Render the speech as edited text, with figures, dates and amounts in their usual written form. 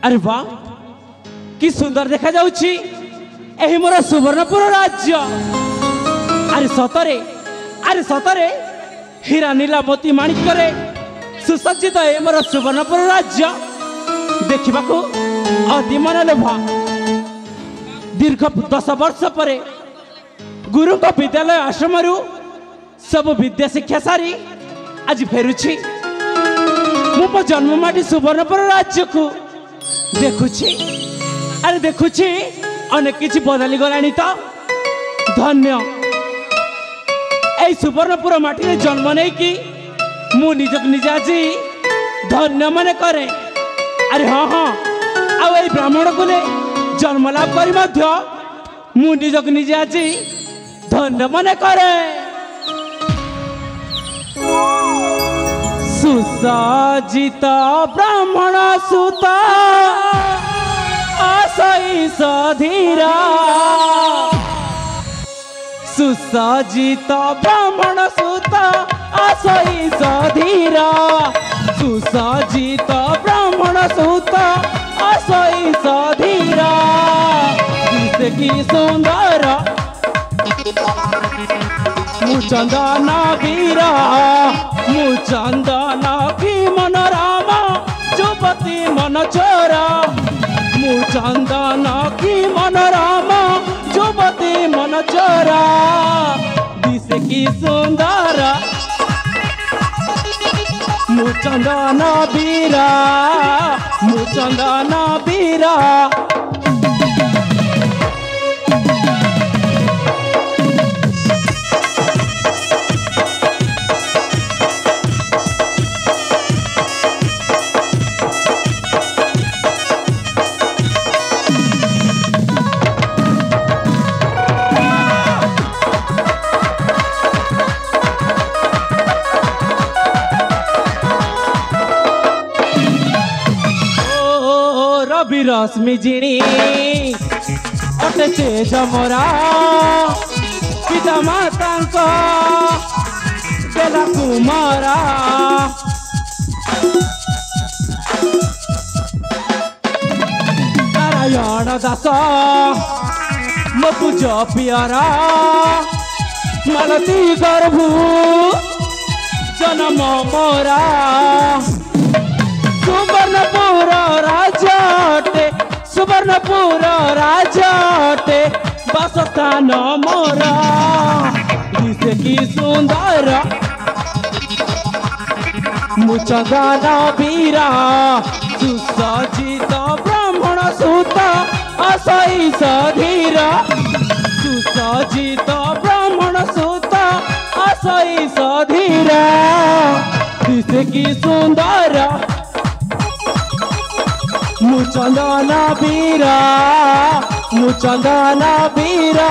अरे वाह कि सुंदर देखा जाउछि एही मोर सुवर्णपुर राज्य। अरे सतरे हीरा नीला मोती माणिक्य सुसज्जित ए मोर सुवर्णपुर राज्य देखा अति मन लोभा। दीर्घ 10 वर्ष पर गुरु विद्यालय आश्रम सब विद्या शिक्षा सारी आज फेरुछि मो जन्ममाटी सुवर्णपुर राज्य को देखुछि। अरे देखुछि अनेक किछि बदली गलानी तो धन्य ए सुवर्णपुर माटी रे जन्म नहीं कि मु निजक निज आज धन्य मन करे। अरे हाँ हाँ आ ब्राह्मण को जन्म लाभ कर मु निजक निज आज धन्य मन करे। सुसज्जित ब्राह्मण सुता आशई सधीरा सुसज्जित ब्राह्मण सुता आशई सधीरा सुसज्जित ब्राह्मण सुता आशई सधीरा दिसे की सुंदर मुचंदन वीरा मुचंदन की मनोराम जुपति मन चोरा मुचंदन की मनोराम जुपति मन चोरा दिसे की सुंदर मुचंदन वीरा मुचंदन वीरा। रश्मि जिणी अटे जमरा पिता माता बेला कुमारा नारायण दास मो पूज पियरा मालती गर्भु जन्म मोरा सुवर्णपुर राजाटे सुवर्णपुर राजाटे बसस्थान मोरा दिसे की सुंदर मुचंदन वीरा सुसज्जित ब्राह्मण सुता आशई सधीरा सुसज्जित ब्राह्मण सुता आशई सधीरा दिसे की सुंदर मुचंदन वीरा मुचंदन वीरा।